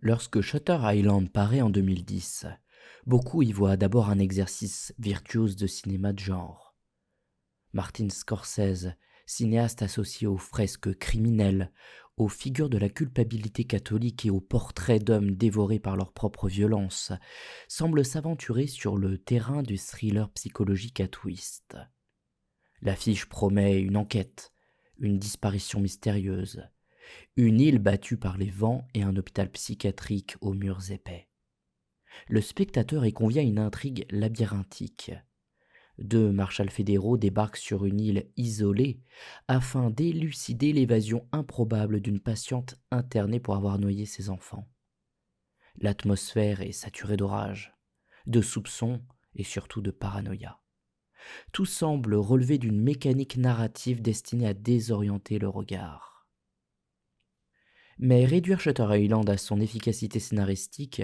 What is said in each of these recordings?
Lorsque Shutter Island paraît en 2010, beaucoup y voient d'abord un exercice virtuose de cinéma de genre. Martin Scorsese, cinéaste associé aux fresques criminelles, aux figures de la culpabilité catholique et aux portraits d'hommes dévorés par leur propre violence, semble s'aventurer sur le terrain du thriller psychologique à twist. L'affiche promet une enquête, une disparition mystérieuse, une île battue par les vents et un hôpital psychiatrique aux murs épais. Le spectateur est convié à une intrigue labyrinthique. Deux marshals fédéraux débarquent sur une île isolée afin d'élucider l'évasion improbable d'une patiente internée pour avoir noyé ses enfants. L'atmosphère est saturée d'orage, de soupçons et surtout de paranoïa. Tout semble relever d'une mécanique narrative destinée à désorienter le regard. Mais réduire Shutter Island à son efficacité scénaristique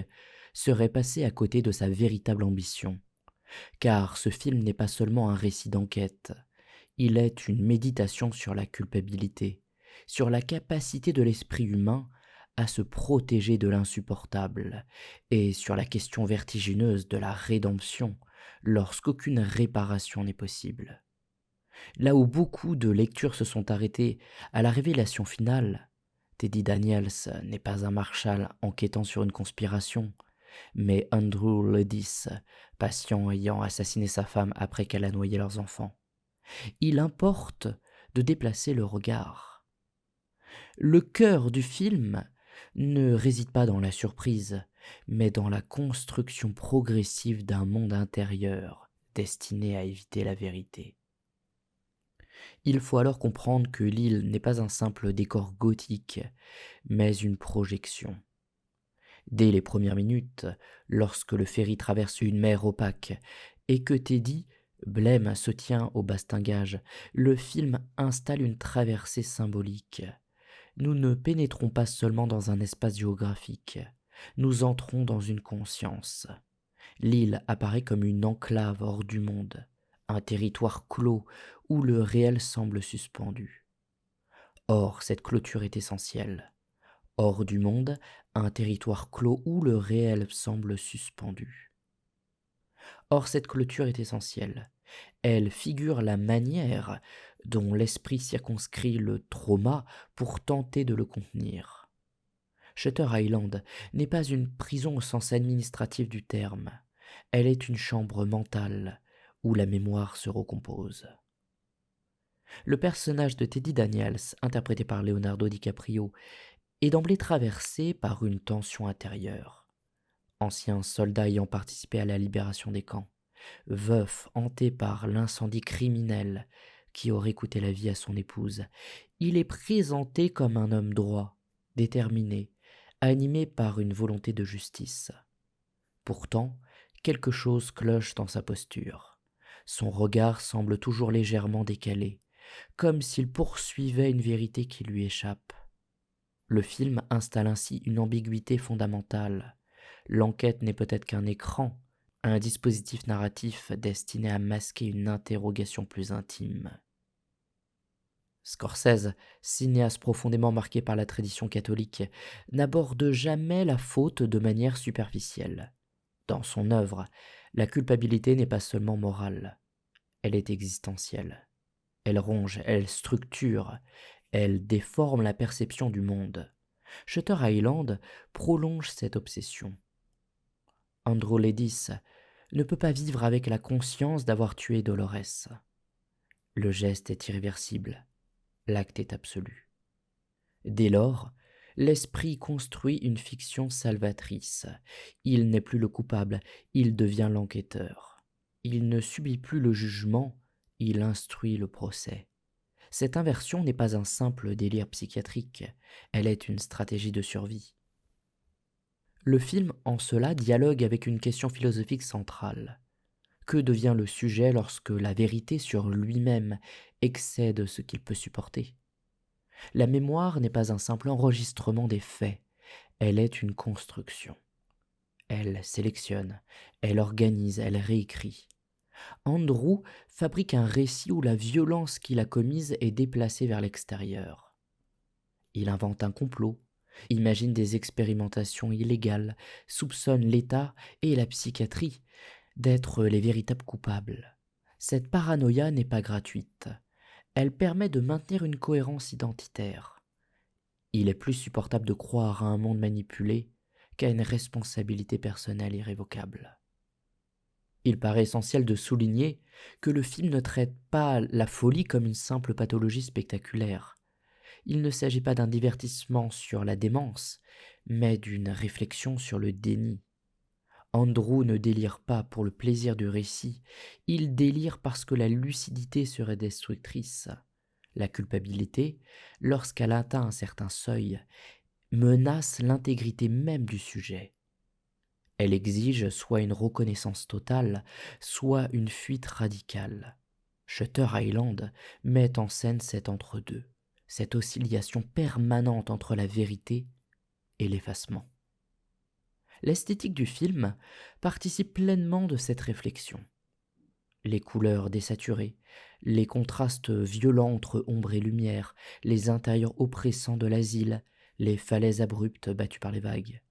serait passer à côté de sa véritable ambition. Car ce film n'est pas seulement un récit d'enquête, il est une méditation sur la culpabilité, sur la capacité de l'esprit humain à se protéger de l'insupportable, et sur la question vertigineuse de la rédemption lorsqu'aucune réparation n'est possible. Là où beaucoup de lectures se sont arrêtées à la révélation finale, Teddy Daniels n'est pas un marshal enquêtant sur une conspiration, mais Andrew Ledis, patient ayant assassiné sa femme après qu'elle a noyé leurs enfants. Il importe de déplacer le regard. Le cœur du film ne réside pas dans la surprise, mais dans la construction progressive d'un monde intérieur destiné à éviter la vérité. Il faut alors comprendre que l'île n'est pas un simple décor gothique, mais une projection. Dès les premières minutes, lorsque le ferry traverse une mer opaque et que Teddy, blême, se tient au bastingage, le film installe une traversée symbolique. Nous ne pénétrons pas seulement dans un espace géographique, nous entrons dans une conscience. L'île apparaît comme une enclave hors du monde, un territoire clos où le réel semble suspendu. Or, cette clôture est essentielle. Hors du monde, un territoire clos où le réel semble suspendu. Or, cette clôture est essentielle. Elle figure la manière dont l'esprit circonscrit le trauma pour tenter de le contenir. Shutter Island n'est pas une prison au sens administratif du terme. Elle est une chambre mentale où la mémoire se recompose. Le personnage de Teddy Daniels, interprété par Leonardo DiCaprio, est d'emblée traversé par une tension intérieure. Ancien soldat ayant participé à la libération des camps, veuf hanté par l'incendie criminel qui aurait coûté la vie à son épouse, il est présenté comme un homme droit, déterminé, animé par une volonté de justice. Pourtant, quelque chose cloche dans sa posture. Son regard semble toujours légèrement décalé, comme s'il poursuivait une vérité qui lui échappe. Le film installe ainsi une ambiguïté fondamentale. L'enquête n'est peut-être qu'un écran, un dispositif narratif destiné à masquer une interrogation plus intime. Scorsese, cinéaste profondément marqué par la tradition catholique, n'aborde jamais la faute de manière superficielle. Dans son œuvre, la culpabilité n'est pas seulement morale, elle est existentielle. Elle ronge, elle structure, elle déforme la perception du monde. Shutter Island prolonge cette obsession. Andrew Ledis ne peut pas vivre avec la conscience d'avoir tué Dolores. Le geste est irréversible, l'acte est absolu. Dès lors, l'esprit construit une fiction salvatrice. Il n'est plus le coupable, il devient l'enquêteur. Il ne subit plus le jugement, il instruit le procès. Cette inversion n'est pas un simple délire psychiatrique, elle est une stratégie de survie. Le film, en cela, dialogue avec une question philosophique centrale. Que devient le sujet lorsque la vérité sur lui-même excède ce qu'il peut supporter ? La mémoire n'est pas un simple enregistrement des faits, elle est une construction. Elle sélectionne, elle organise, elle réécrit. Andrew fabrique un récit où la violence qu'il a commise est déplacée vers l'extérieur. Il invente un complot, imagine des expérimentations illégales, soupçonne l'État et la psychiatrie d'être les véritables coupables. Cette paranoïa n'est pas gratuite. Elle permet de maintenir une cohérence identitaire. Il est plus supportable de croire à un monde manipulé qu'à une responsabilité personnelle irrévocable. Il paraît essentiel de souligner que le film ne traite pas la folie comme une simple pathologie spectaculaire. Il ne s'agit pas d'un divertissement sur la démence, mais d'une réflexion sur le déni. Andrew ne délire pas pour le plaisir du récit, il délire parce que la lucidité serait destructrice. La culpabilité, lorsqu'elle atteint un certain seuil, menace l'intégrité même du sujet. Elle exige soit une reconnaissance totale, soit une fuite radicale. Shutter Island met en scène cet entre-deux, cette oscillation permanente entre la vérité et l'effacement. L'esthétique du film participe pleinement de cette réflexion. Les couleurs désaturées, les contrastes violents entre ombre et lumière, les intérieurs oppressants de l'asile, les falaises abruptes battues par les vagues.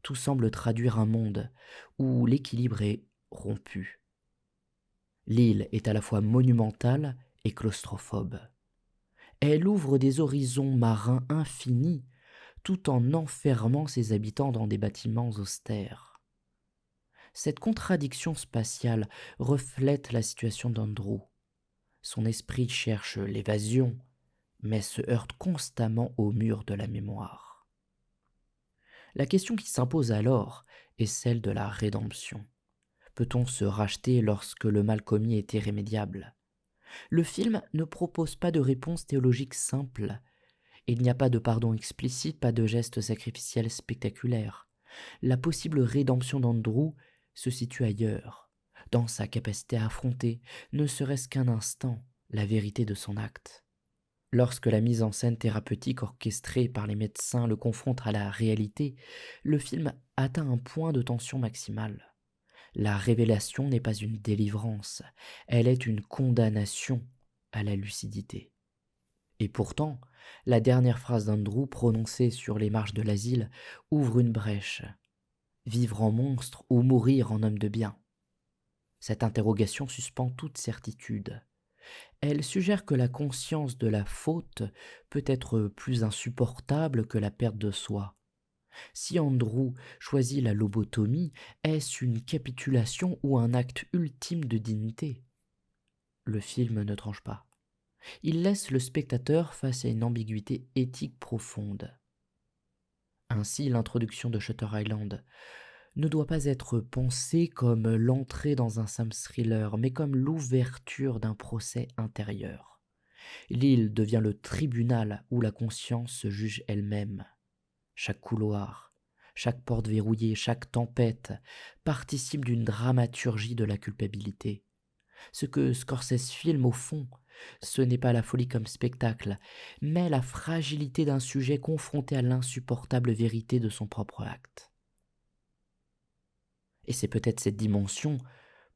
Tout semble traduire un monde où l'équilibre est rompu. L'île est à la fois monumentale et claustrophobe. Elle ouvre des horizons marins infinis tout en enfermant ses habitants dans des bâtiments austères. Cette contradiction spatiale reflète la situation d'Andrew. Son esprit cherche l'évasion, mais se heurte constamment au mur de la mémoire. La question qui s'impose alors est celle de la rédemption. Peut-on se racheter lorsque le mal commis est irrémédiable ? Le film ne propose pas de réponse théologique simple. Il n'y a pas de pardon explicite, pas de geste sacrificiel spectaculaire. La possible rédemption d'Andrew se situe ailleurs, dans sa capacité à affronter, ne serait-ce qu'un instant, la vérité de son acte. Lorsque la mise en scène thérapeutique orchestrée par les médecins le confronte à la réalité, le film atteint un point de tension maximale. La révélation n'est pas une délivrance, elle est une condamnation à la lucidité. Et pourtant, la dernière phrase d'Andrew prononcée sur les marches de l'asile ouvre une brèche. Vivre en monstre ou mourir en homme de bien ? Cette interrogation suspend toute certitude. Elle suggère que la conscience de la faute peut être plus insupportable que la perte de soi. Si Andrew choisit la lobotomie, est-ce une capitulation ou un acte ultime de dignité ? Le film ne tranche pas. Il laisse le spectateur face à une ambiguïté éthique profonde. Ainsi, l'introduction de Shutter Island ne doit pas être pensée comme l'entrée dans un simple thriller, mais comme l'ouverture d'un procès intérieur. L'île devient le tribunal où la conscience se juge elle-même. Chaque couloir, chaque porte verrouillée, chaque tempête participe d'une dramaturgie de la culpabilité. Ce que Scorsese filme au fond, ce n'est pas la folie comme spectacle, mais la fragilité d'un sujet confronté à l'insupportable vérité de son propre acte. Et c'est peut-être cette dimension,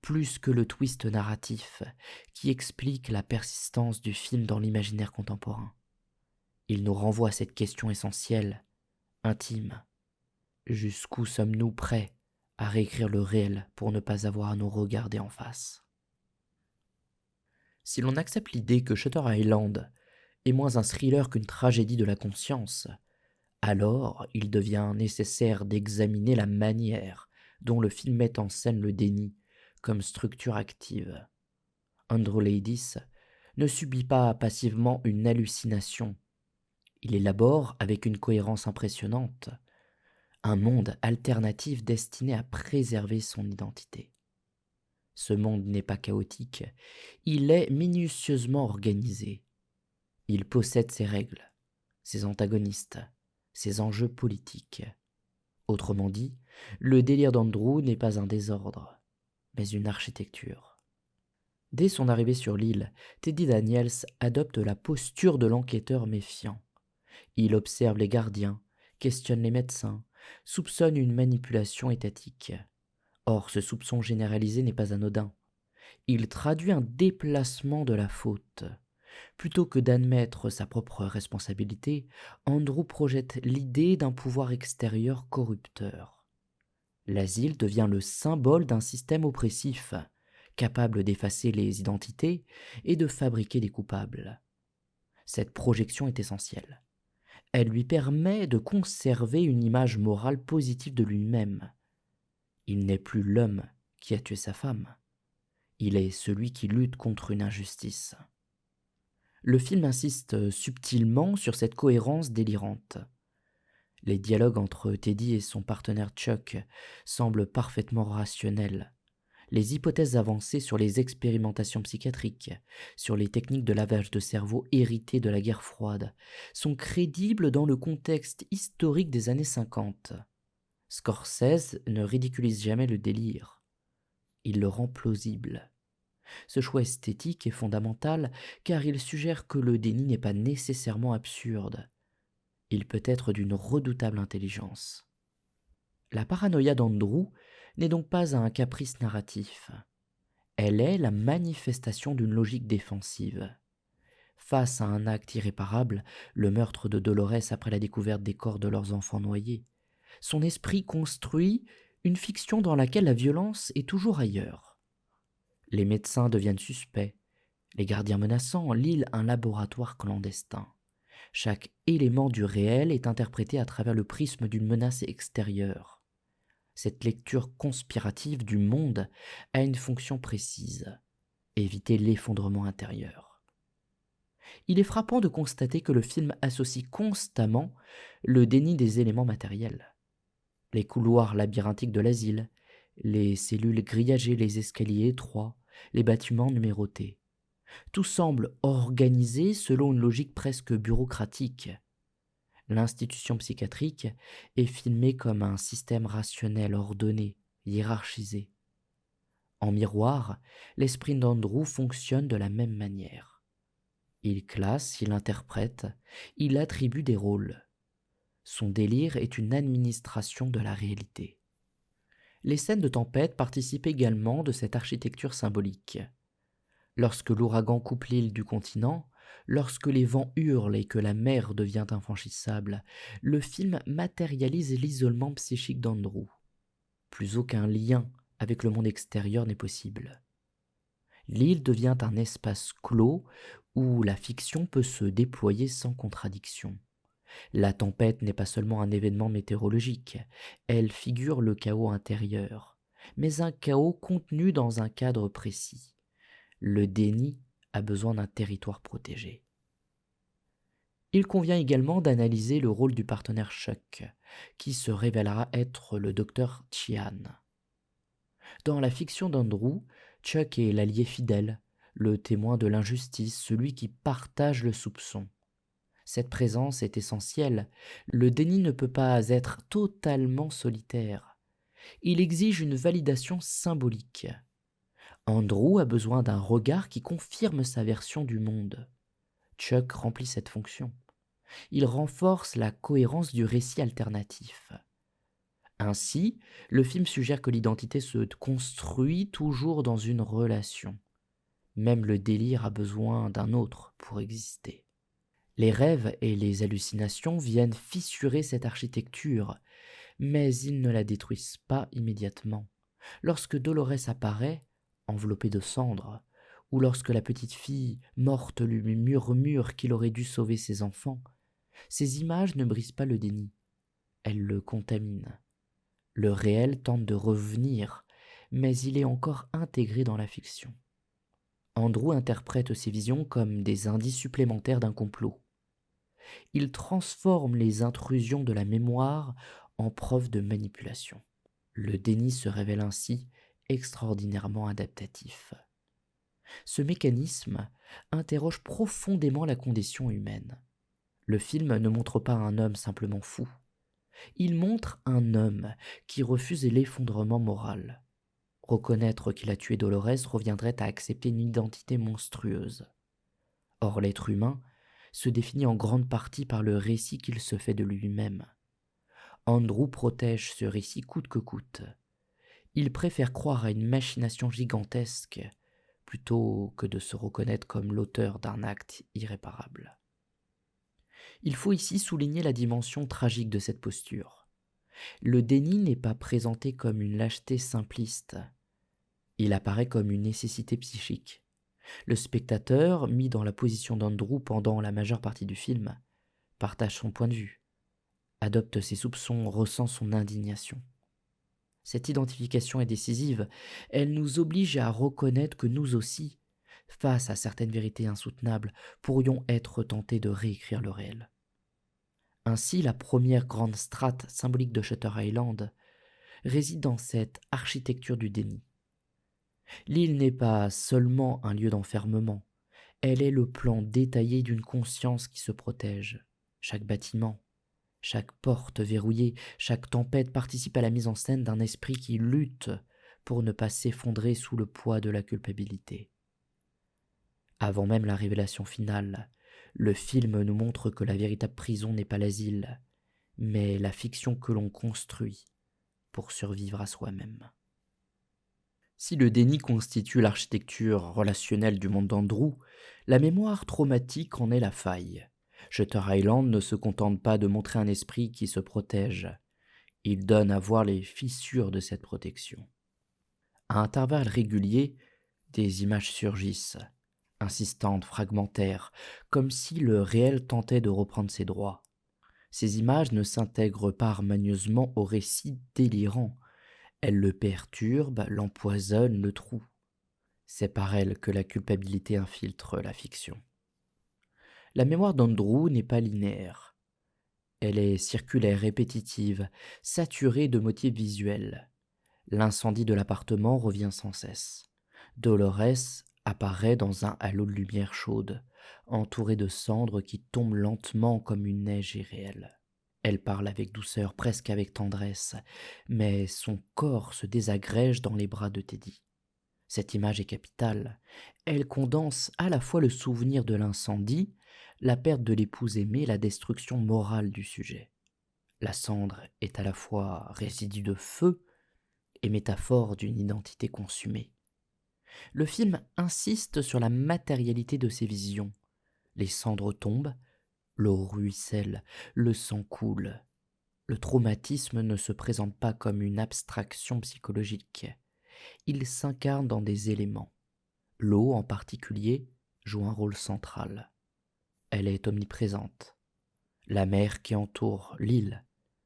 plus que le twist narratif, qui explique la persistance du film dans l'imaginaire contemporain. Il nous renvoie à cette question essentielle, intime. Jusqu'où sommes-nous prêts à réécrire le réel pour ne pas avoir à nous regarder en face ? Si l'on accepte l'idée que Shutter Island est moins un thriller qu'une tragédie de la conscience, alors il devient nécessaire d'examiner la manière dont le film met en scène le déni comme structure active. Andrew Laddis ne subit pas passivement une hallucination. Il élabore, avec une cohérence impressionnante, un monde alternatif destiné à préserver son identité. Ce monde n'est pas chaotique, il est minutieusement organisé. Il possède ses règles, ses antagonistes, ses enjeux politiques. Autrement dit, le délire d'Andrew n'est pas un désordre, mais une architecture. Dès son arrivée sur l'île, Teddy Daniels adopte la posture de l'enquêteur méfiant. Il observe les gardiens, questionne les médecins, soupçonne une manipulation étatique. Or, ce soupçon généralisé n'est pas anodin. Il traduit un déplacement de la faute, Plutôt que d'admettre sa propre responsabilité, Andrew projette l'idée d'un pouvoir extérieur corrupteur. L'asile devient le symbole d'un système oppressif, capable d'effacer les identités et de fabriquer des coupables. Cette projection est essentielle. Elle lui permet de conserver une image morale positive de lui-même. Il n'est plus l'homme qui a tué sa femme. Il est celui qui lutte contre une injustice. Le film insiste subtilement sur cette cohérence délirante. Les dialogues entre Teddy et son partenaire Chuck semblent parfaitement rationnels. Les hypothèses avancées sur les expérimentations psychiatriques, sur les techniques de lavage de cerveau héritées de la guerre froide, sont crédibles dans le contexte historique des années 50. Scorsese ne ridiculise jamais le délire. Il le rend plausible. Ce choix esthétique est fondamental car il suggère que le déni n'est pas nécessairement absurde. Il peut être d'une redoutable intelligence. La paranoïa d'Andrew n'est donc pas un caprice narratif. Elle est la manifestation d'une logique défensive. Face à un acte irréparable, le meurtre de Dolores après la découverte des corps de leurs enfants noyés, son esprit construit une fiction dans laquelle la violence est toujours ailleurs. Les médecins deviennent suspects, les gardiens menaçants, l'île un laboratoire clandestin. Chaque élément du réel est interprété à travers le prisme d'une menace extérieure. Cette lecture conspirative du monde a une fonction précise, éviter l'effondrement intérieur. Il est frappant de constater que le film associe constamment le déni des éléments matériels. Les couloirs labyrinthiques de l'asile, les cellules grillagées, les escaliers étroits, les bâtiments numérotés. Tout semble organisé selon une logique presque bureaucratique. L'institution psychiatrique est filmée comme un système rationnel ordonné, hiérarchisé. En miroir, l'esprit d'Andrew fonctionne de la même manière. Il classe, il interprète, il attribue des rôles. Son délire est une administration de la réalité. Les scènes de tempête participent également de cette architecture symbolique. Lorsque l'ouragan coupe l'île du continent, lorsque les vents hurlent et que la mer devient infranchissable, le film matérialise l'isolement psychique d'Andrew. Plus aucun lien avec le monde extérieur n'est possible. L'île devient un espace clos où la fiction peut se déployer sans contradiction. La tempête n'est pas seulement un événement météorologique, elle figure le chaos intérieur, mais un chaos contenu dans un cadre précis. Le déni a besoin d'un territoire protégé. Il convient également d'analyser le rôle du partenaire Chuck, qui se révélera être le docteur Chian. Dans la fiction d'Andrew, Chuck est l'allié fidèle, le témoin de l'injustice, celui qui partage le soupçon. Cette présence est essentielle. Le déni ne peut pas être totalement solitaire. Il exige une validation symbolique. Andrew a besoin d'un regard qui confirme sa version du monde. Chuck remplit cette fonction. Il renforce la cohérence du récit alternatif. Ainsi, le film suggère que l'identité se construit toujours dans une relation. Même le délire a besoin d'un autre pour exister. Les rêves et les hallucinations viennent fissurer cette architecture, mais ils ne la détruisent pas immédiatement. Lorsque Dolores apparaît, enveloppée de cendres, ou lorsque la petite fille morte lui murmure qu'il aurait dû sauver ses enfants, ces images ne brisent pas le déni, elles le contaminent. Le réel tente de revenir, mais il est encore intégré dans la fiction. Andrew interprète ces visions comme des indices supplémentaires d'un complot. Il transforme les intrusions de la mémoire en preuve de manipulation. Le déni se révèle ainsi extraordinairement adaptatif. Ce mécanisme interroge profondément la condition humaine. Le film ne montre pas un homme simplement fou. Il montre un homme qui refuse l'effondrement moral. Reconnaître qu'il a tué Dolores reviendrait à accepter une identité monstrueuse. Or, l'être humain se définit en grande partie par le récit qu'il se fait de lui-même. Andrew protège ce récit coûte que coûte. Il préfère croire à une machination gigantesque plutôt que de se reconnaître comme l'auteur d'un acte irréparable. Il faut ici souligner la dimension tragique de cette posture. Le déni n'est pas présenté comme une lâcheté simpliste, il apparaît comme une nécessité psychique. Le spectateur, mis dans la position d'Andrew pendant la majeure partie du film, partage son point de vue, adopte ses soupçons, ressent son indignation. Cette identification est décisive, elle nous oblige à reconnaître que nous aussi, face à certaines vérités insoutenables, pourrions être tentés de réécrire le réel. Ainsi, la première grande strate symbolique de Shutter Island réside dans cette architecture du déni. L'île n'est pas seulement un lieu d'enfermement, elle est le plan détaillé d'une conscience qui se protège. Chaque bâtiment, chaque porte verrouillée, chaque tempête participe à la mise en scène d'un esprit qui lutte pour ne pas s'effondrer sous le poids de la culpabilité. Avant même la révélation finale, le film nous montre que la véritable prison n'est pas l'asile, mais la fiction que l'on construit pour survivre à soi-même. Si le déni constitue l'architecture relationnelle du monde d'Andrew, la mémoire traumatique en est la faille. Shutter Island ne se contente pas de montrer un esprit qui se protège, il donne à voir les fissures de cette protection. À intervalles réguliers, des images surgissent, insistantes, fragmentaires, comme si le réel tentait de reprendre ses droits. Ces images ne s'intègrent pas harmonieusement au récit délirant, elles le perturbent, l'empoisonnent, le trouent. C'est par elles que la culpabilité infiltre la fiction. La mémoire d'Andrew n'est pas linéaire. Elle est circulaire, répétitive, saturée de motifs visuels. L'incendie de l'appartement revient sans cesse. Dolores apparaît dans un halo de lumière chaude, entourée de cendres qui tombent lentement comme une neige irréelle. Elle parle avec douceur, presque avec tendresse, mais son corps se désagrège dans les bras de Teddy. Cette image est capitale. Elle condense à la fois le souvenir de l'incendie, la perte de l'épouse aimée, la destruction morale du sujet. La cendre est à la fois résidu de feu et métaphore d'une identité consumée. Le film insiste sur la matérialité de ces visions. Les cendres tombent, l'eau ruisselle, le sang coule. Le traumatisme ne se présente pas comme une abstraction psychologique. Il s'incarne dans des éléments. L'eau, en particulier, joue un rôle central. Elle est omniprésente. La mer qui entoure l'île,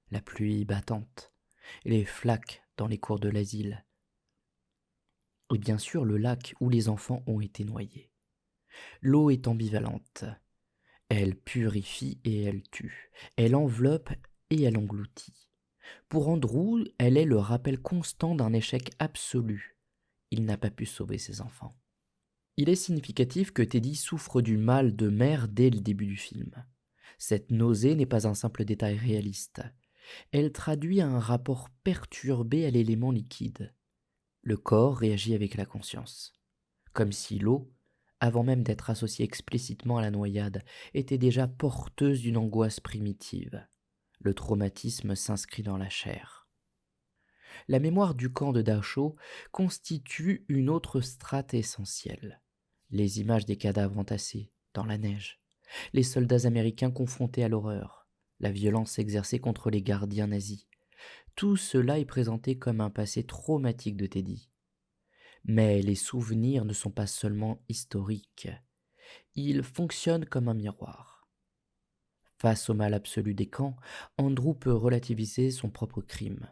la pluie battante, les flaques dans les cours de l'asile, et bien sûr le lac où les enfants ont été noyés. L'eau est ambivalente. Elle purifie et elle tue. Elle enveloppe et elle engloutit. Pour Andrew, elle est le rappel constant d'un échec absolu. Il n'a pas pu sauver ses enfants. Il est significatif que Teddy souffre du mal de mer dès le début du film. Cette nausée n'est pas un simple détail réaliste. Elle traduit un rapport perturbé à l'élément liquide. Le corps réagit avec la conscience, comme si l'eau, avant même d'être associée explicitement à la noyade, était déjà porteuse d'une angoisse primitive. Le traumatisme s'inscrit dans la chair. La mémoire du camp de Dachau constitue une autre strate essentielle. Les images des cadavres entassés dans la neige, les soldats américains confrontés à l'horreur, la violence exercée contre les gardiens nazis. Tout cela est présenté comme un passé traumatique de Teddy. Mais les souvenirs ne sont pas seulement historiques, ils fonctionnent comme un miroir. Face au mal absolu des camps, Andrew peut relativiser son propre crime.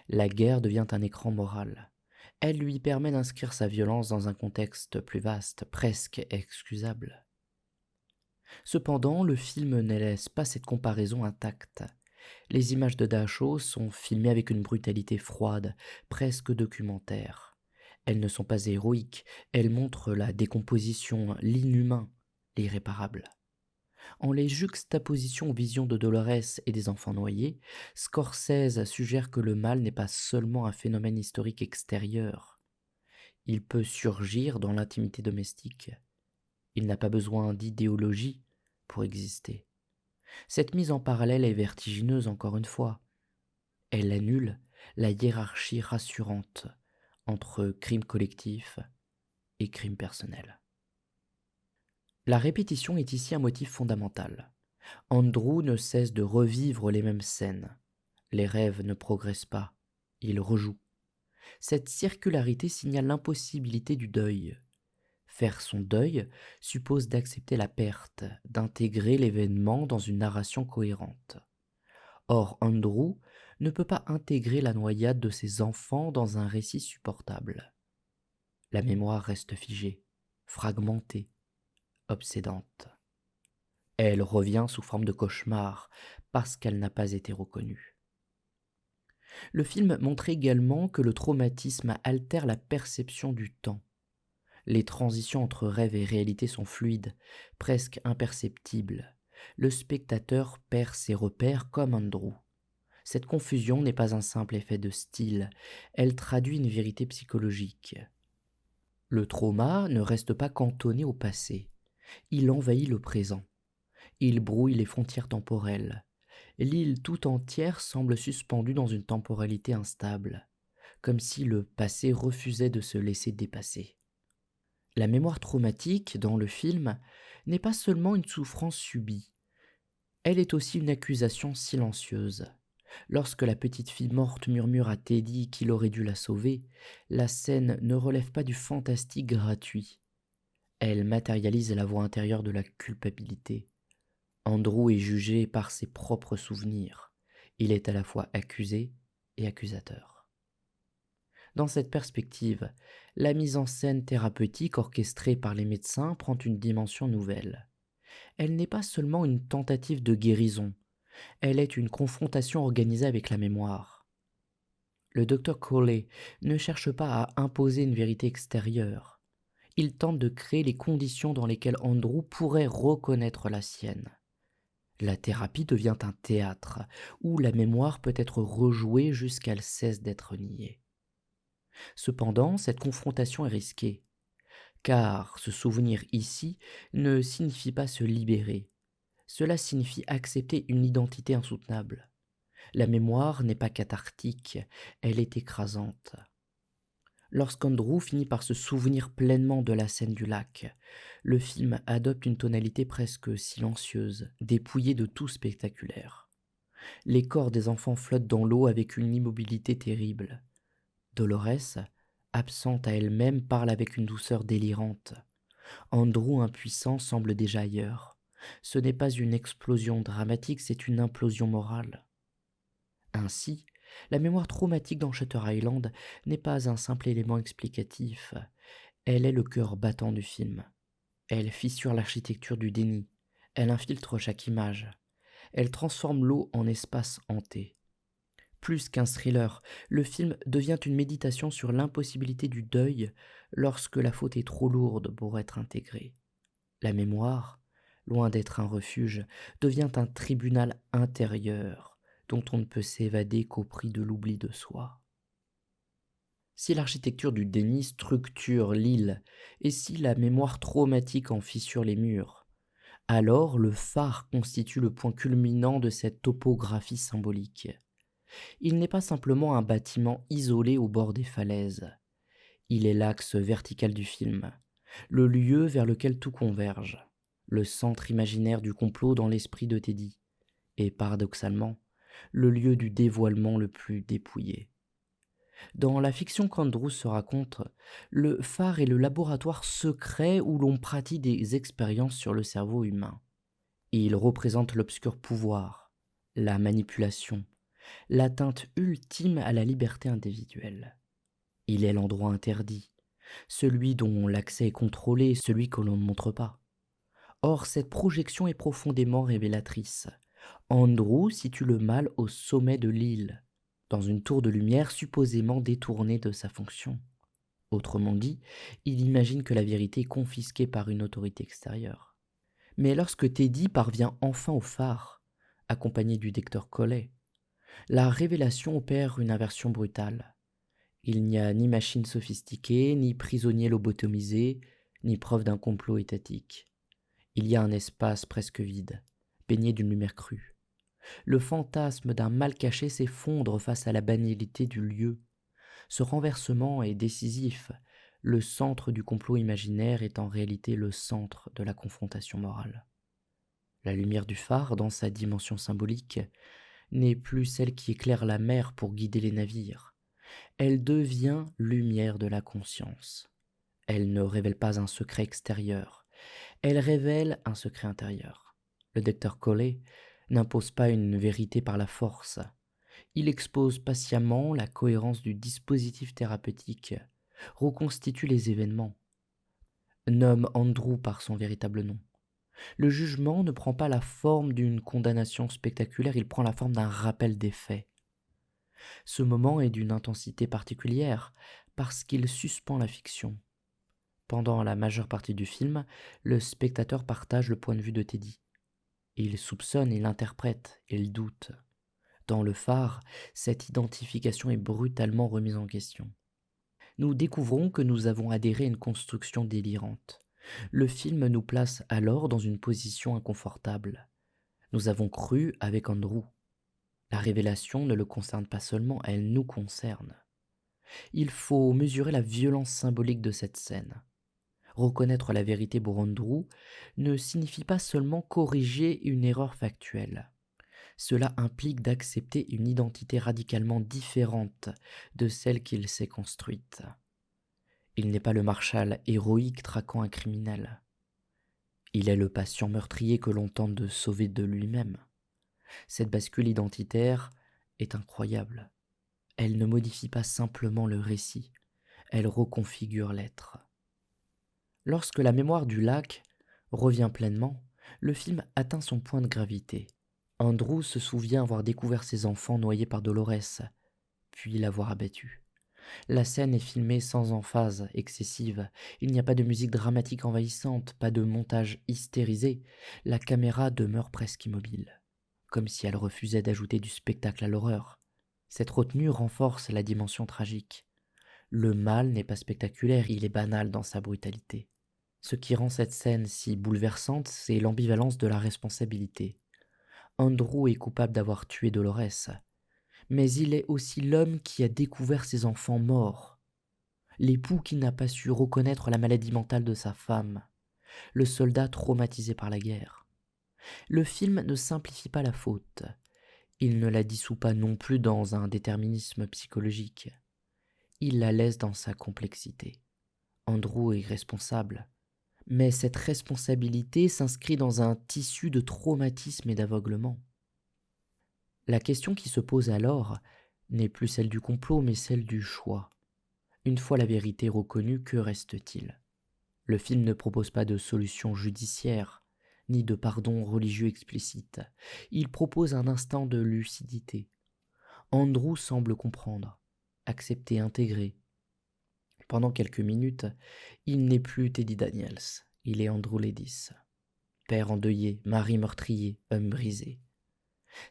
La guerre devient un écran moral. Elle lui permet d'inscrire sa violence dans un contexte plus vaste, presque excusable. Cependant, le film ne laisse pas cette comparaison intacte. Les images de Dachau sont filmées avec une brutalité froide, presque documentaire. Elles ne sont pas héroïques, elles montrent la décomposition, l'inhumain, l'irréparable. En les juxtaposition aux visions de Dolores et des enfants noyés, Scorsese suggère que le mal n'est pas seulement un phénomène historique extérieur. Il peut surgir dans l'intimité domestique. Il n'a pas besoin d'idéologie pour exister. Cette mise en parallèle est vertigineuse encore une fois. Elle annule la hiérarchie rassurante entre crime collectif et crime personnel. La répétition est ici un motif fondamental. Andrew ne cesse de revivre les mêmes scènes. Les rêves ne progressent pas, il rejoue. Cette circularité signale l'impossibilité du deuil. Faire son deuil suppose d'accepter la perte, d'intégrer l'événement dans une narration cohérente. Or, Andrew ne peut pas intégrer la noyade de ses enfants dans un récit supportable. La mémoire reste figée, fragmentée, obsédante. Elle revient sous forme de cauchemar parce qu'elle n'a pas été reconnue. Le film montre également que le traumatisme altère la perception du temps. Les transitions entre rêve et réalité sont fluides, presque imperceptibles. Le spectateur perd ses repères comme Andrew. Cette confusion n'est pas un simple effet de style, elle traduit une vérité psychologique. Le trauma ne reste pas cantonné au passé, il envahit le présent. Il brouille les frontières temporelles. L'île tout entière semble suspendue dans une temporalité instable, comme si le passé refusait de se laisser dépasser. La mémoire traumatique, dans le film, n'est pas seulement une souffrance subie, elle est aussi une accusation silencieuse. Lorsque la petite fille morte murmure à Teddy qu'il aurait dû la sauver, la scène ne relève pas du fantastique gratuit. Elle matérialise la voix intérieure de la culpabilité. Andrew est jugé par ses propres souvenirs. Il est à la fois accusé et accusateur. Dans cette perspective, la mise en scène thérapeutique orchestrée par les médecins prend une dimension nouvelle. Elle n'est pas seulement une tentative de guérison, elle est une confrontation organisée avec la mémoire. Le docteur Cawley ne cherche pas à imposer une vérité extérieure. Il tente de créer les conditions dans lesquelles Andrew pourrait reconnaître la sienne. La thérapie devient un théâtre où la mémoire peut être rejouée jusqu'à ce qu'elle cesse d'être niée. Cependant, cette confrontation est risquée, car se souvenir ici ne signifie pas se libérer. Cela signifie accepter une identité insoutenable. La mémoire n'est pas cathartique, elle est écrasante. Lorsqu'Andrew finit par se souvenir pleinement de la scène du lac, le film adopte une tonalité presque silencieuse, dépouillée de tout spectaculaire. Les corps des enfants flottent dans l'eau avec une immobilité terrible. Dolores, absente à elle-même, parle avec une douceur délirante. Andrew, impuissant, semble déjà ailleurs. Ce n'est pas une explosion dramatique, c'est une implosion morale. Ainsi, la mémoire traumatique dans Shutter Island n'est pas un simple élément explicatif, elle est le cœur battant du film. Elle fissure l'architecture du déni, elle infiltre chaque image, elle transforme l'eau en espace hanté. Plus qu'un thriller, le film devient une méditation sur l'impossibilité du deuil lorsque la faute est trop lourde pour être intégrée. La mémoire, loin d'être un refuge, devient un tribunal intérieur dont on ne peut s'évader qu'au prix de l'oubli de soi. Si l'architecture du déni structure l'île et si la mémoire traumatique en fissure les murs, alors le phare constitue le point culminant de cette topographie symbolique. Il n'est pas simplement un bâtiment isolé au bord des falaises. Il est l'axe vertical du film, le lieu vers lequel tout converge, le centre imaginaire du complot dans l'esprit de Teddy, et paradoxalement, le lieu du dévoilement le plus dépouillé. Dans la fiction qu'Andrew se raconte, le phare est le laboratoire secret où l'on pratique des expériences sur le cerveau humain. Il représente l'obscur pouvoir, la manipulation, l'atteinte ultime à la liberté individuelle. Il est l'endroit interdit, celui dont l'accès est contrôlé, celui que l'on ne montre pas. Or, cette projection est profondément révélatrice. Andrew situe le mal au sommet de l'île, dans une tour de lumière supposément détournée de sa fonction. Autrement dit, il imagine que la vérité est confisquée par une autorité extérieure. Mais lorsque Teddy parvient enfin au phare, accompagné du docteur Cawley, la révélation opère une inversion brutale. Il n'y a ni machine sophistiquée, ni prisonnier lobotomisé, ni preuve d'un complot étatique. Il y a un espace presque vide, baigné d'une lumière crue. Le fantasme d'un mal caché s'effondre face à la banalité du lieu. Ce renversement est décisif. le centre du complot imaginaire est en réalité le centre de la confrontation morale. La lumière du phare, dans sa dimension symbolique, n'est plus celle qui éclaire la mer pour guider les navires. Elle devient lumière de la conscience. Elle ne révèle pas un secret extérieur, elle révèle un secret intérieur. Le docteur Collet n'impose pas une vérité par la force. Il expose patiemment la cohérence du dispositif thérapeutique, reconstitue les événements, nomme Andrew par son véritable nom. Le jugement ne prend pas la forme d'une condamnation spectaculaire, il prend la forme d'un rappel des faits. Ce moment est d'une intensité particulière parce qu'il suspend la fiction. Pendant la majeure partie du film, le spectateur partage le point de vue de Teddy. Il soupçonne, il interprète, il doute. Dans le phare, cette identification est brutalement remise en question. Nous découvrons que nous avons adhéré à une construction délirante. Le film nous place alors dans une position inconfortable. Nous avons cru avec Andrew. La révélation ne le concerne pas seulement, elle nous concerne. Il faut mesurer la violence symbolique de cette scène. Reconnaître la vérité pour Andrew ne signifie pas seulement corriger une erreur factuelle. Cela implique d'accepter une identité radicalement différente de celle qu'il s'est construite. Il n'est pas le marshal héroïque traquant un criminel. Il est le patient meurtrier que l'on tente de sauver de lui-même. Cette bascule identitaire est incroyable. Elle ne modifie pas simplement le récit, elle reconfigure l'être. Lorsque la mémoire du lac revient pleinement, le film atteint son point de gravité. Andrew se souvient avoir découvert ses enfants noyés par Dolores, puis l'avoir abattu. La scène est filmée sans emphase excessive, il n'y a pas de musique dramatique envahissante, pas de montage hystérisé, la caméra demeure presque immobile, comme si elle refusait d'ajouter du spectacle à l'horreur. Cette retenue renforce la dimension tragique. Le mal n'est pas spectaculaire, il est banal dans sa brutalité. Ce qui rend cette scène si bouleversante, c'est l'ambivalence de la responsabilité. Andrew est coupable d'avoir tué Dolores, mais il est aussi l'homme qui a découvert ses enfants morts, l'époux qui n'a pas su reconnaître la maladie mentale de sa femme, le soldat traumatisé par la guerre. Le film ne simplifie pas la faute, il ne la dissout pas non plus dans un déterminisme psychologique, il la laisse dans sa complexité. Andrew est responsable, mais cette responsabilité s'inscrit dans un tissu de traumatisme et d'aveuglement. La question qui se pose alors n'est plus celle du complot, mais celle du choix. Une fois la vérité reconnue, que reste-t-il? Le film ne propose pas de solution judiciaire, ni de pardon religieux explicite. Il propose un instant de lucidité. Andrew semble comprendre, accepter, intégrer. Pendant quelques minutes, il n'est plus Teddy Daniels, il est Andrew Ledis. Père endeuillé, mari meurtrier, homme brisé.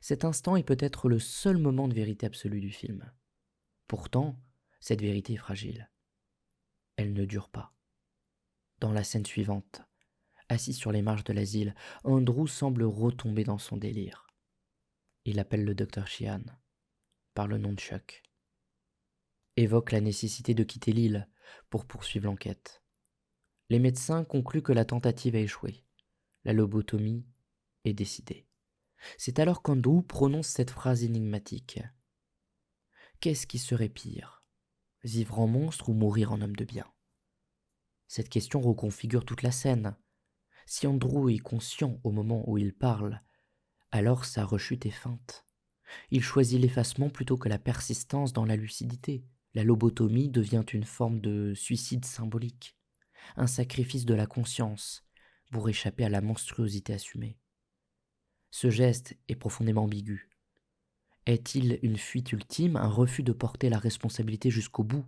Cet instant est peut-être le seul moment de vérité absolue du film. Pourtant, cette vérité est fragile. Elle ne dure pas. Dans la scène suivante, assis sur les marches de l'asile, Andrew semble retomber dans son délire. Il appelle le docteur Sheehan, par le nom de Chuck. Évoque la nécessité de quitter l'île pour poursuivre l'enquête. Les médecins concluent que la tentative a échoué. La lobotomie est décidée. C'est alors qu'Andrew prononce cette phrase énigmatique. Qu'est-ce qui serait pire? Vivre en monstre ou mourir en homme de bien? Cette question reconfigure toute la scène. Si Andrew est conscient au moment où il parle, alors sa rechute est feinte. Il choisit l'effacement plutôt que la persistance dans la lucidité. La lobotomie devient une forme de suicide symbolique, un sacrifice de la conscience pour échapper à la monstruosité assumée. Ce geste est profondément ambigu. Est-il une fuite ultime, un refus de porter la responsabilité jusqu'au bout?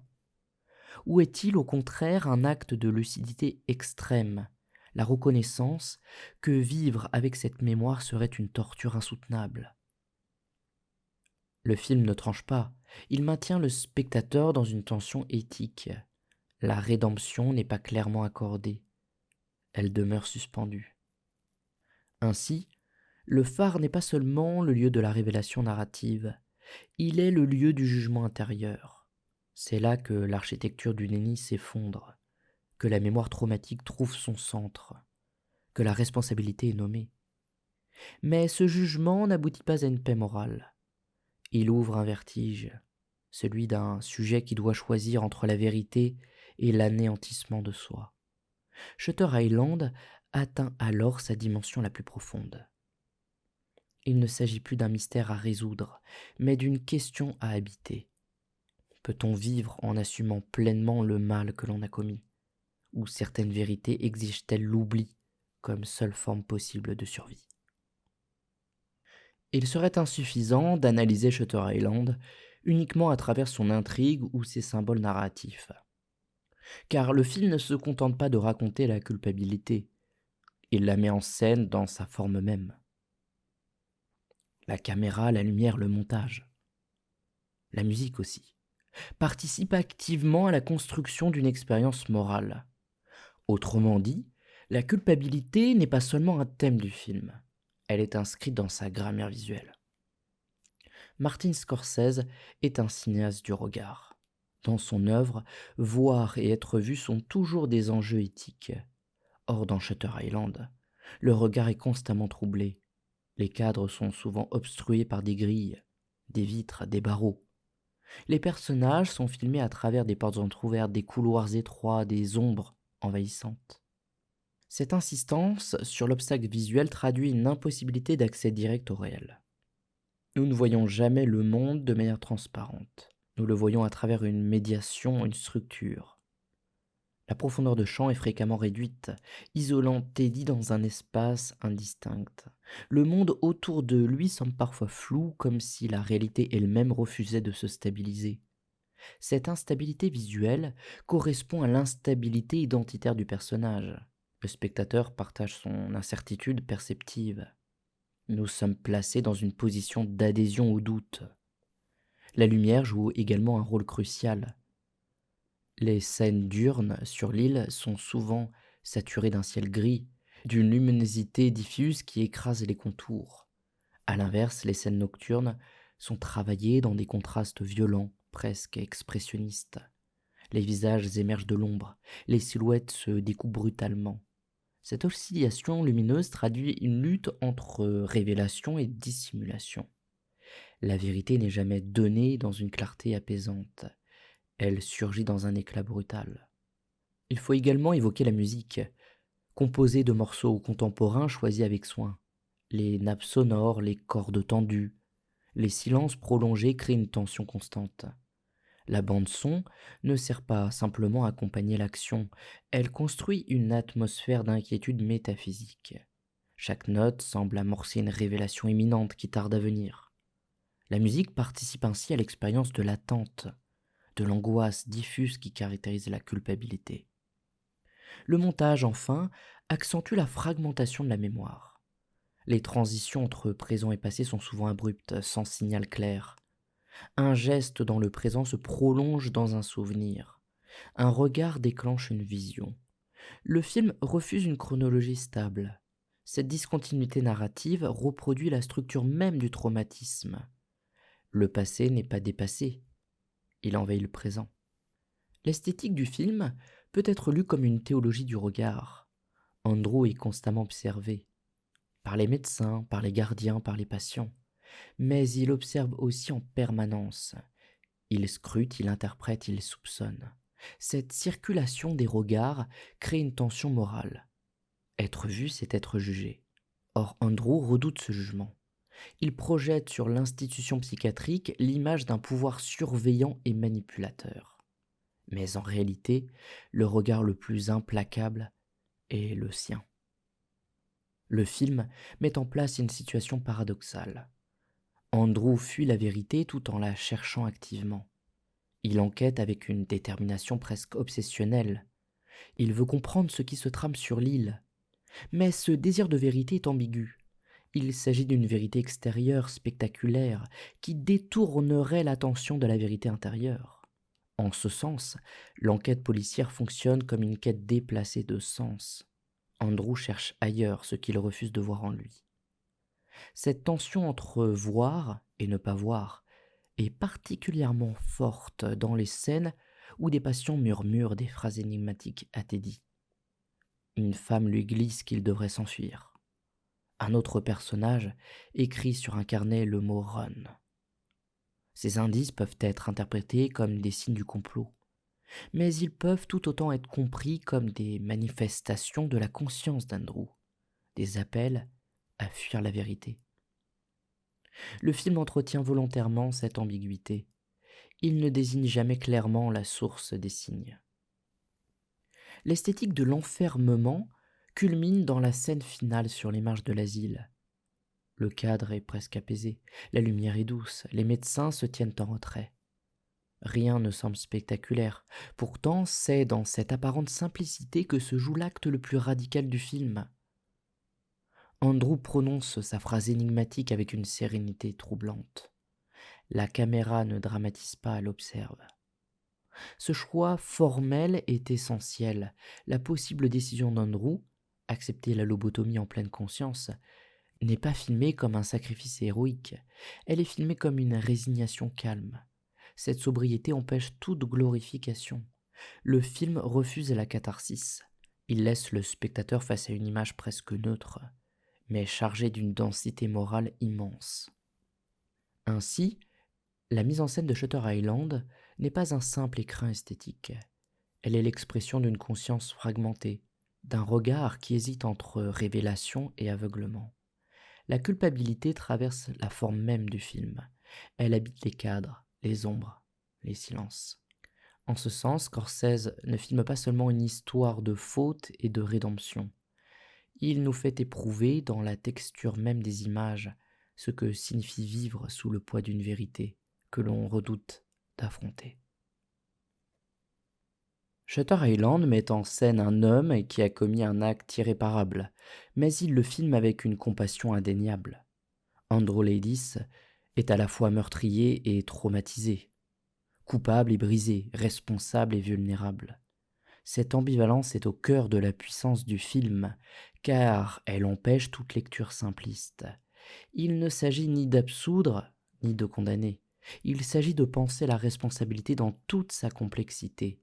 Ou est-il au contraire un acte de lucidité extrême, la reconnaissance que vivre avec cette mémoire serait une torture insoutenable? Le film ne tranche pas, il maintient le spectateur dans une tension éthique. La rédemption n'est pas clairement accordée, elle demeure suspendue. Ainsi, le phare n'est pas seulement le lieu de la révélation narrative, il est le lieu du jugement intérieur. C'est là que l'architecture du déni s'effondre. que la mémoire traumatique trouve son centre, que la responsabilité est nommée. Mais ce jugement n'aboutit pas à une paix morale. Il ouvre un vertige, celui d'un sujet qui doit choisir entre la vérité et l'anéantissement de soi. Shutter Island atteint alors sa dimension la plus profonde. Il ne s'agit plus d'un mystère à résoudre, mais d'une question à habiter. Peut-on vivre en assumant pleinement le mal que l'on a commis? Ou certaines vérités exigent-elles l'oubli comme seule forme possible de survie? Il serait insuffisant d'analyser Shutter Island uniquement à travers son intrigue ou ses symboles narratifs. Car le film ne se contente pas de raconter la culpabilité, il la met en scène dans sa forme même. La caméra, la lumière, le montage, la musique aussi, participent activement à la construction d'une expérience morale. Autrement dit, la culpabilité n'est pas seulement un thème du film, elle est inscrite dans sa grammaire visuelle. Martin Scorsese est un cinéaste du regard. Dans son œuvre, voir et être vu sont toujours des enjeux éthiques. Or, dans Shutter Island, le regard est constamment troublé. Les cadres sont souvent obstrués par des grilles, des vitres, des barreaux. Les personnages sont filmés à travers des portes entr'ouvertes, des couloirs étroits, des ombres envahissantes. Cette insistance sur l'obstacle visuel traduit une impossibilité d'accès direct au réel. Nous ne voyons jamais le monde de manière transparente. Nous le voyons à travers une médiation, une structure. La profondeur de champ est fréquemment réduite, isolant Teddy dans un espace indistinct. Le monde autour de lui semble parfois flou, comme si la réalité elle-même refusait de se stabiliser. Cette instabilité visuelle correspond à l'instabilité identitaire du personnage. Le spectateur partage son incertitude perceptive. Nous sommes placés dans une position d'adhésion au doute. La lumière joue également un rôle crucial. Les scènes diurnes sur l'île sont souvent saturées d'un ciel gris, d'une luminosité diffuse qui écrase les contours. À l'inverse, les scènes nocturnes sont travaillées dans des contrastes violents, presque expressionnistes. Les visages émergent de l'ombre, les silhouettes se découpent brutalement. Cette oscillation lumineuse traduit une lutte entre révélation et dissimulation. La vérité n'est jamais donnée dans une clarté apaisante. Elle surgit dans un éclat brutal. Il faut également évoquer la musique, composée de morceaux contemporains choisis avec soin. Les nappes sonores, les cordes tendues, les silences prolongés créent une tension constante. La bande-son ne sert pas simplement à accompagner l'action, elle construit une atmosphère d'inquiétude métaphysique. Chaque note semble amorcer une révélation imminente qui tarde à venir. La musique participe ainsi à l'expérience de l'attente, de l'angoisse diffuse qui caractérise la culpabilité. Le montage, enfin, accentue la fragmentation de la mémoire. Les transitions entre présent et passé sont souvent abruptes, sans signal clair. Un geste dans le présent se prolonge dans un souvenir. Un regard déclenche une vision. Le film refuse une chronologie stable. Cette discontinuité narrative reproduit la structure même du traumatisme. Le passé n'est pas dépassé, il envahit le présent. L'esthétique du film peut être lue comme une théologie du regard. Andrew est constamment observé, par les médecins, par les gardiens, par les patients. Mais il observe aussi en permanence. Il scrute, il interprète, il soupçonne. Cette circulation des regards crée une tension morale. Être vu, c'est être jugé. Or, Andrew redoute ce jugement. Il projette sur l'institution psychiatrique l'image d'un pouvoir surveillant et manipulateur. Mais en réalité, le regard le plus implacable est le sien. Le film met en place une situation paradoxale. Andrew fuit la vérité tout en la cherchant activement. Il enquête avec une détermination presque obsessionnelle. Il veut comprendre ce qui se trame sur l'île. Mais ce désir de vérité est ambigu. Il s'agit d'une vérité extérieure, spectaculaire, qui détournerait l'attention de la vérité intérieure. En ce sens, l'enquête policière fonctionne comme une quête déplacée de sens. Andrew cherche ailleurs ce qu'il refuse de voir en lui. Cette tension entre voir et ne pas voir est particulièrement forte dans les scènes où des patients murmurent des phrases énigmatiques à Teddy. Une femme lui glisse qu'il devrait s'enfuir. Un autre personnage écrit sur un carnet le mot Run. Ces indices peuvent être interprétés comme des signes du complot, mais ils peuvent tout autant être compris comme des manifestations de la conscience d'Andrew, des appels à fuir la vérité. Le film entretient volontairement cette ambiguïté. Il ne désigne jamais clairement la source des signes. L'esthétique de l'enfermement culmine dans la scène finale sur les marches de l'asile. Le cadre est presque apaisé, la lumière est douce, les médecins se tiennent en retrait. Rien ne semble spectaculaire, pourtant c'est dans cette apparente simplicité que se joue l'acte le plus radical du film. Andrew prononce sa phrase énigmatique avec une sérénité troublante. La caméra ne dramatise pas, elle observe. Ce choix formel est essentiel. La possible décision d'Andrew, accepter la lobotomie en pleine conscience, n'est pas filmée comme un sacrifice héroïque. Elle est filmée comme une résignation calme. Cette sobriété empêche toute glorification. Le film refuse la catharsis. Il laisse le spectateur face à une image presque neutre, mais chargée d'une densité morale immense. Ainsi, la mise en scène de Shutter Island n'est pas un simple écrin esthétique. Elle est l'expression d'une conscience fragmentée, d'un regard qui hésite entre révélation et aveuglement. La culpabilité traverse la forme même du film. Elle habite les cadres, les ombres, les silences. En ce sens, Scorsese ne filme pas seulement une histoire de faute et de rédemption. Il nous fait éprouver dans la texture même des images ce que signifie vivre sous le poids d'une vérité que l'on redoute d'affronter. Shutter Island met en scène un homme qui a commis un acte irréparable, mais il le filme avec une compassion indéniable. Andrew Laddis est à la fois meurtrier et traumatisé, coupable et brisé, responsable et vulnérable. Cette ambivalence est au cœur de la puissance du film, car elle empêche toute lecture simpliste. Il ne s'agit ni d'absoudre, ni de condamner. Il s'agit de penser la responsabilité dans toute sa complexité.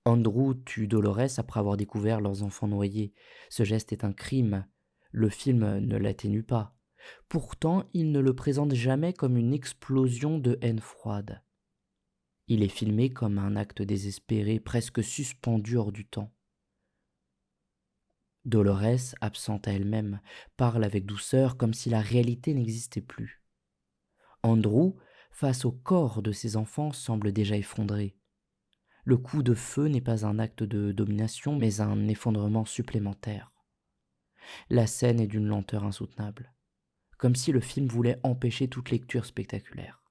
Andrew tue Dolores après avoir découvert leurs enfants noyés. Ce geste est un crime. Le film ne l'atténue pas. Pourtant, il ne le présente jamais comme une explosion de haine froide. Il est filmé comme un acte désespéré, presque suspendu hors du temps. Dolores, absente à elle-même, parle avec douceur comme si la réalité n'existait plus. Andrew, face au corps de ses enfants, semble déjà effondré. Le coup de feu n'est pas un acte de domination, mais un effondrement supplémentaire. La scène est d'une lenteur insoutenable, comme si le film voulait empêcher toute lecture spectaculaire.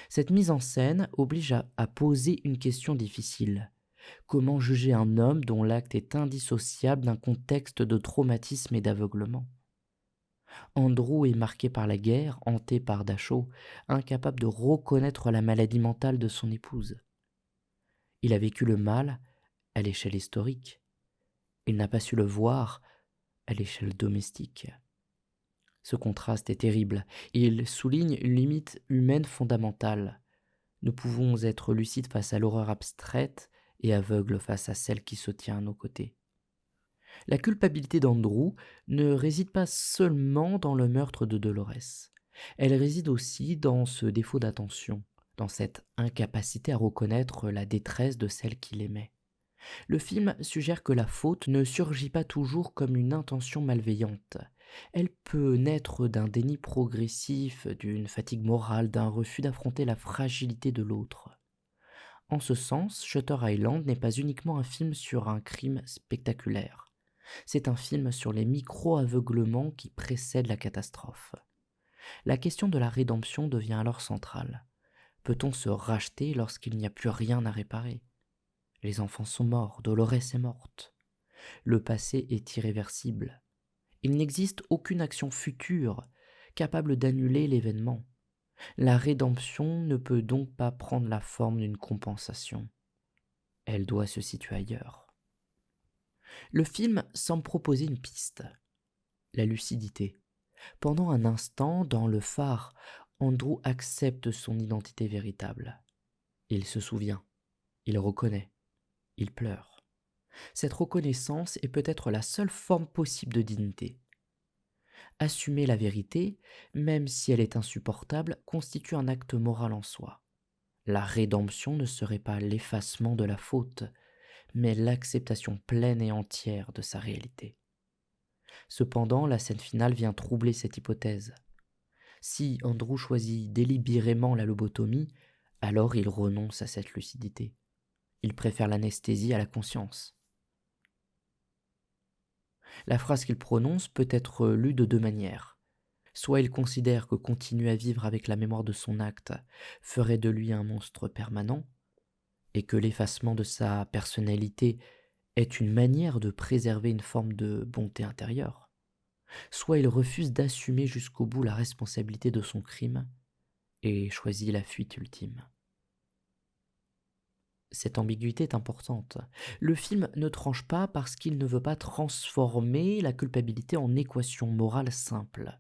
Cette mise en scène oblige à poser une question difficile. Comment juger un homme dont l'acte est indissociable d'un contexte de traumatisme et d'aveuglement ? Andrew est marqué par la guerre, hanté par Dachau, incapable de reconnaître la maladie mentale de son épouse. Il a vécu le mal à l'échelle historique. Il n'a pas su le voir à l'échelle domestique. Ce contraste est terrible. Il souligne une limite humaine fondamentale. Nous pouvons être lucides face à l'horreur abstraite et aveugles face à celle qui se tient à nos côtés. La culpabilité d'Andrew ne réside pas seulement dans le meurtre de Dolores. Elle réside aussi dans ce défaut d'attention, dans cette incapacité à reconnaître la détresse de celle qu'il aimait. Le film suggère que la faute ne surgit pas toujours comme une intention malveillante. Elle peut naître d'un déni progressif, d'une fatigue morale, d'un refus d'affronter la fragilité de l'autre. En ce sens, Shutter Island n'est pas uniquement un film sur un crime spectaculaire. C'est un film sur les micro-aveuglements qui précèdent la catastrophe. La question de la rédemption devient alors centrale. Peut-on se racheter lorsqu'il n'y a plus rien à réparer ? Les enfants sont morts, Dolores est morte. Le passé est irréversible. Il n'existe aucune action future capable d'annuler l'événement. La rédemption ne peut donc pas prendre la forme d'une compensation. Elle doit se situer ailleurs. Le film semble proposer une piste, la lucidité. Pendant un instant, dans le phare, Andrew accepte son identité véritable. Il se souvient. Il reconnaît, il pleure. Cette reconnaissance est peut-être la seule forme possible de dignité. Assumer la vérité, même si elle est insupportable, constitue un acte moral en soi. La rédemption ne serait pas l'effacement de la faute, mais l'acceptation pleine et entière de sa réalité. Cependant, la scène finale vient troubler cette hypothèse. Si Andrew choisit délibérément la lobotomie, alors il renonce à cette lucidité. Il préfère l'anesthésie à la conscience. La phrase qu'il prononce peut être lue de deux manières. Soit il considère que continuer à vivre avec la mémoire de son acte ferait de lui un monstre permanent, et que l'effacement de sa personnalité est une manière de préserver une forme de bonté intérieure. Soit il refuse d'assumer jusqu'au bout la responsabilité de son crime et choisit la fuite ultime. Cette ambiguïté est importante. Le film ne tranche pas parce qu'il ne veut pas transformer la culpabilité en équation morale simple.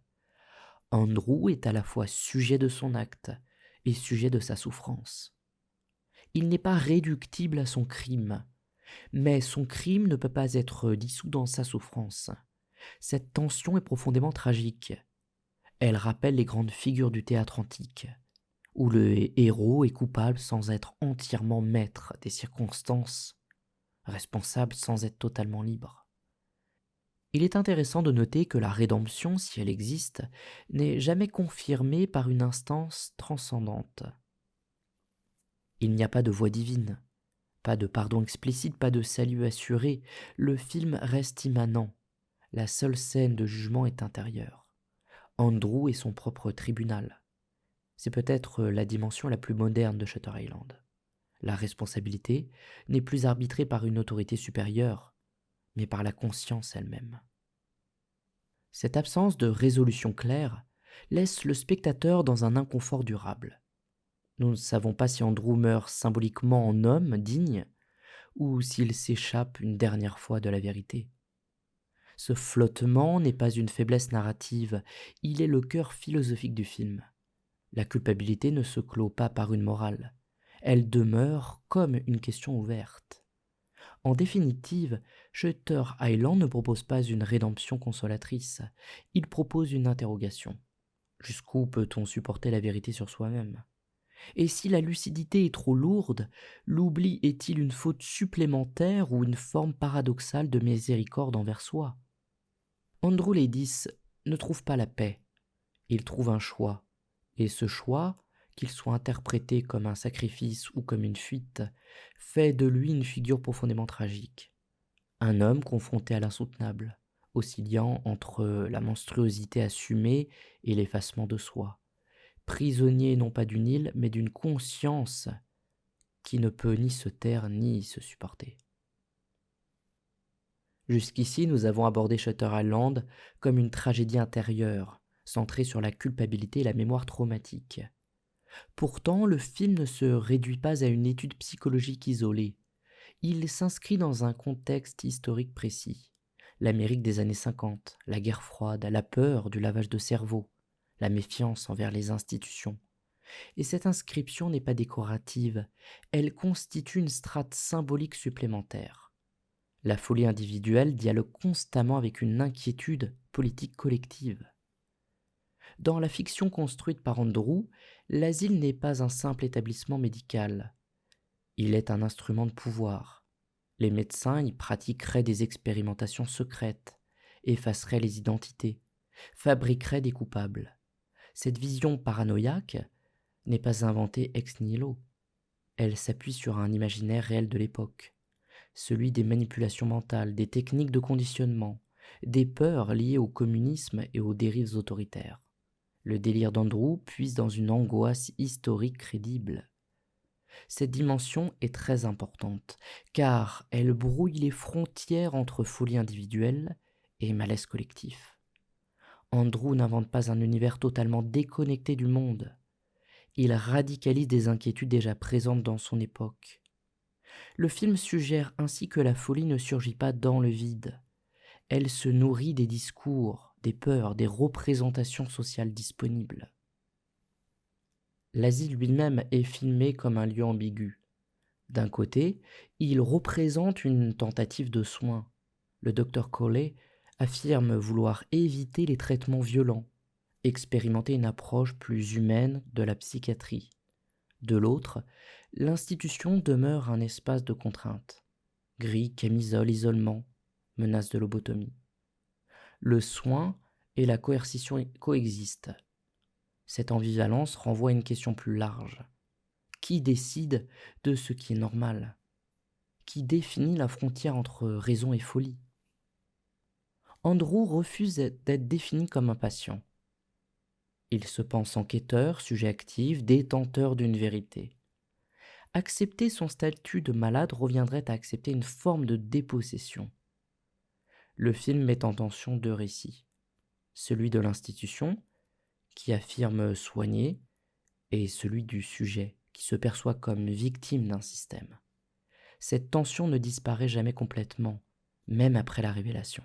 Andrew est à la fois sujet de son acte et sujet de sa souffrance. Il n'est pas réductible à son crime, mais son crime ne peut pas être dissous dans sa souffrance. Cette tension est profondément tragique. Elle rappelle les grandes figures du théâtre antique, où le héros est coupable sans être entièrement maître des circonstances, responsable sans être totalement libre. Il est intéressant de noter que la rédemption, si elle existe, n'est jamais confirmée par une instance transcendante. Il n'y a pas de voix divine, pas de pardon explicite, pas de salut assuré. Le film reste immanent. La seule scène de jugement est intérieure. Andrew est son propre tribunal. C'est peut-être la dimension la plus moderne de Shutter Island. La responsabilité n'est plus arbitrée par une autorité supérieure, mais par la conscience elle-même. Cette absence de résolution claire laisse le spectateur dans un inconfort durable. Nous ne savons pas si Andrew meurt symboliquement en homme digne ou s'il s'échappe une dernière fois de la vérité. Ce flottement n'est pas une faiblesse narrative, il est le cœur philosophique du film. La culpabilité ne se clôt pas par une morale, elle demeure comme une question ouverte. En définitive, Shutter Island ne propose pas une rédemption consolatrice, il propose une interrogation. Jusqu'où peut-on supporter la vérité sur soi-même ? Et si la lucidité est trop lourde, l'oubli est-il une faute supplémentaire ou une forme paradoxale de miséricorde envers soi ? Andrew Laddis ne trouve pas la paix, il trouve un choix, et ce choix, qu'il soit interprété comme un sacrifice ou comme une fuite, fait de lui une figure profondément tragique. Un homme confronté à l'insoutenable, oscillant entre la monstruosité assumée et l'effacement de soi, prisonnier non pas d'une île, mais d'une conscience qui ne peut ni se taire ni se supporter. Jusqu'ici, nous avons abordé Shutter Island comme une tragédie intérieure, centrée sur la culpabilité et la mémoire traumatique. Pourtant, le film ne se réduit pas à une étude psychologique isolée. Il s'inscrit dans un contexte historique précis. L'Amérique des années 50, la guerre froide, la peur du lavage de cerveau, la méfiance envers les institutions. Et cette inscription n'est pas décorative, elle constitue une strate symbolique supplémentaire. La folie individuelle dialogue constamment avec une inquiétude politique collective. Dans la fiction construite par Andrew, l'asile n'est pas un simple établissement médical. Il est un instrument de pouvoir. Les médecins y pratiqueraient des expérimentations secrètes, effaceraient les identités, fabriqueraient des coupables. Cette vision paranoïaque n'est pas inventée ex nihilo. Elle s'appuie sur un imaginaire réel de l'époque, celui des manipulations mentales, des techniques de conditionnement, des peurs liées au communisme et aux dérives autoritaires. Le délire d'Andrew puise dans une angoisse historique crédible. Cette dimension est très importante, car elle brouille les frontières entre folie individuelle et malaise collectif. Andrew n'invente pas un univers totalement déconnecté du monde. Il radicalise des inquiétudes déjà présentes dans son époque. Le film suggère ainsi que la folie ne surgit pas dans le vide. Elle se nourrit des discours, des peurs, des représentations sociales disponibles. L'asile lui-même est filmé comme un lieu ambigu. D'un côté, il représente une tentative de soin. Le docteur Collet affirme vouloir éviter les traitements violents, expérimenter une approche plus humaine de la psychiatrie. De l'autre, l'institution demeure un espace de contrainte. Gris, camisole, isolement, menace de lobotomie. Le soin et la coercition coexistent. Cette ambivalence renvoie à une question plus large. Qui décide de ce qui est normal? Qui définit la frontière entre raison et folie? Andrew refuse d'être défini comme un patient. Il se pense enquêteur, sujet actif, détenteur d'une vérité. Accepter son statut de malade reviendrait à accepter une forme de dépossession. Le film met en tension deux récits. Celui de l'institution, qui affirme soigner, et celui du sujet, qui se perçoit comme victime d'un système. Cette tension ne disparaît jamais complètement, même après la révélation.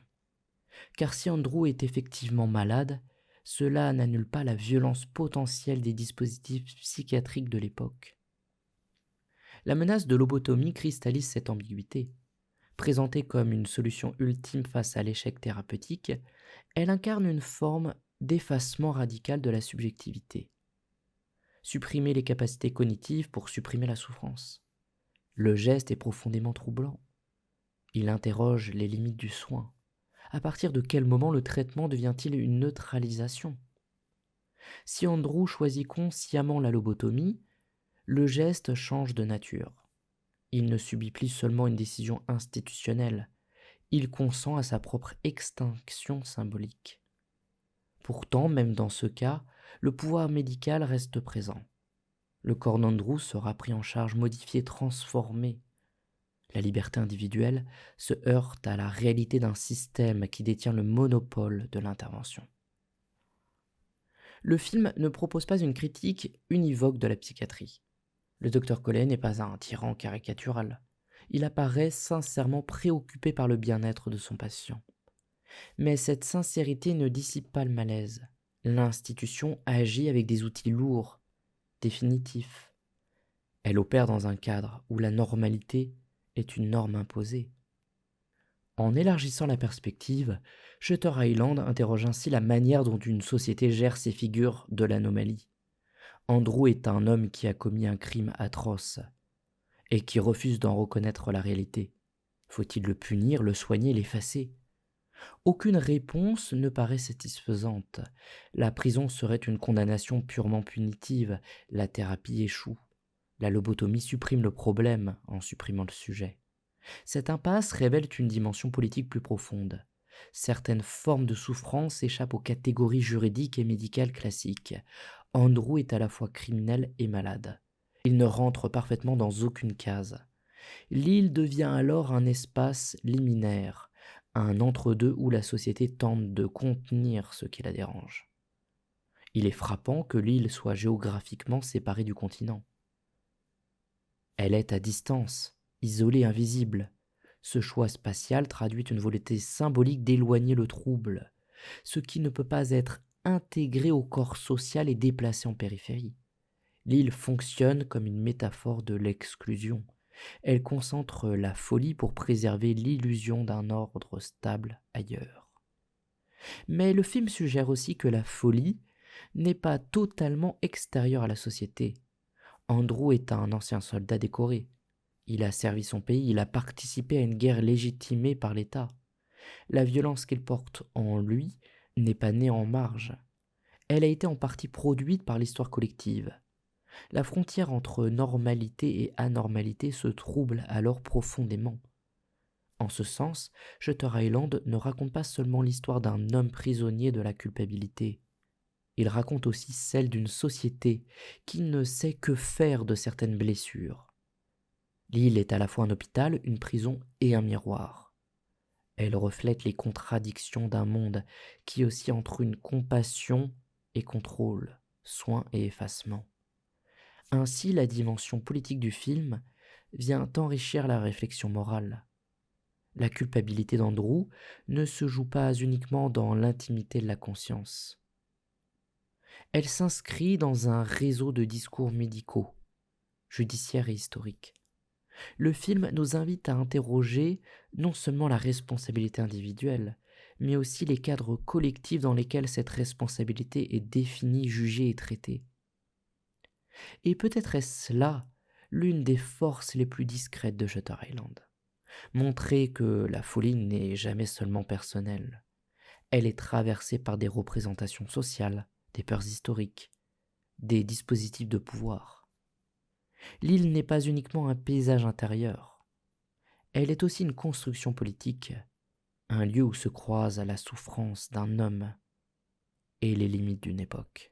Car si Andrew est effectivement malade, cela n'annule pas la violence potentielle des dispositifs psychiatriques de l'époque. La menace de lobotomie cristallise cette ambiguïté. Présentée comme une solution ultime face à l'échec thérapeutique, elle incarne une forme d'effacement radical de la subjectivité. Supprimer les capacités cognitives pour supprimer la souffrance. Le geste est profondément troublant. Il interroge les limites du soin. À partir de quel moment le traitement devient-il une neutralisation? Si Andrew choisit consciemment la lobotomie, le geste change de nature. Il ne subit plus seulement une décision institutionnelle, il consent à sa propre extinction symbolique. Pourtant, même dans ce cas, le pouvoir médical reste présent. Le corps d'Andrew sera pris en charge, modifié, transformé. La liberté individuelle se heurte à la réalité d'un système qui détient le monopole de l'intervention. Le film ne propose pas une critique univoque de la psychiatrie. Le docteur Collet n'est pas un tyran caricatural. Il apparaît sincèrement préoccupé par le bien-être de son patient. Mais cette sincérité ne dissipe pas le malaise. L'institution agit avec des outils lourds, définitifs. Elle opère dans un cadre où la normalité est une norme imposée. En élargissant la perspective, Shutter Island interroge ainsi la manière dont une société gère ces figures de l'anomalie. Andrew est un homme qui a commis un crime atroce et qui refuse d'en reconnaître la réalité. Faut-il le punir, le soigner, l'effacer? Aucune réponse ne paraît satisfaisante. La prison serait une condamnation purement punitive, la thérapie échoue. La lobotomie supprime le problème en supprimant le sujet. Cette impasse révèle une dimension politique plus profonde. Certaines formes de souffrance échappent aux catégories juridiques et médicales classiques. Andrew est à la fois criminel et malade. Il ne rentre parfaitement dans aucune case. L'île devient alors un espace liminaire, un entre-deux où la société tente de contenir ce qui la dérange. Il est frappant que l'île soit géographiquement séparée du continent. Elle est à distance, isolée, invisible. Ce choix spatial traduit une volonté symbolique d'éloigner le trouble. Ce qui ne peut pas être intégré au corps social et déplacé en périphérie. L'île fonctionne comme une métaphore de l'exclusion. Elle concentre la folie pour préserver l'illusion d'un ordre stable ailleurs. Mais le film suggère aussi que la folie n'est pas totalement extérieure à la société. Andrew est un ancien soldat décoré. Il a servi son pays, il a participé à une guerre légitimée par l'État. La violence qu'il porte en lui n'est pas née en marge. Elle a été en partie produite par l'histoire collective. La frontière entre normalité et anormalité se trouble alors profondément. En ce sens, Shutter Island ne raconte pas seulement l'histoire d'un homme prisonnier de la culpabilité. Il raconte aussi celle d'une société qui ne sait que faire de certaines blessures. L'île est à la fois un hôpital, une prison et un miroir. Elle reflète les contradictions d'un monde qui oscille entre une compassion et contrôle, soin et effacement. Ainsi, la dimension politique du film vient enrichir la réflexion morale. La culpabilité d'Andrew ne se joue pas uniquement dans l'intimité de la conscience. Elle s'inscrit dans un réseau de discours médicaux, judiciaires et historiques. Le film nous invite à interroger non seulement la responsabilité individuelle, mais aussi les cadres collectifs dans lesquels cette responsabilité est définie, jugée et traitée. Et peut-être est-ce là l'une des forces les plus discrètes de Shutter Island. Montrer que la folie n'est jamais seulement personnelle. Elle est traversée par des représentations sociales, des peurs historiques, des dispositifs de pouvoir. L'île n'est pas uniquement un paysage intérieur. Elle est aussi une construction politique, un lieu où se croisent la souffrance d'un homme et les limites d'une époque.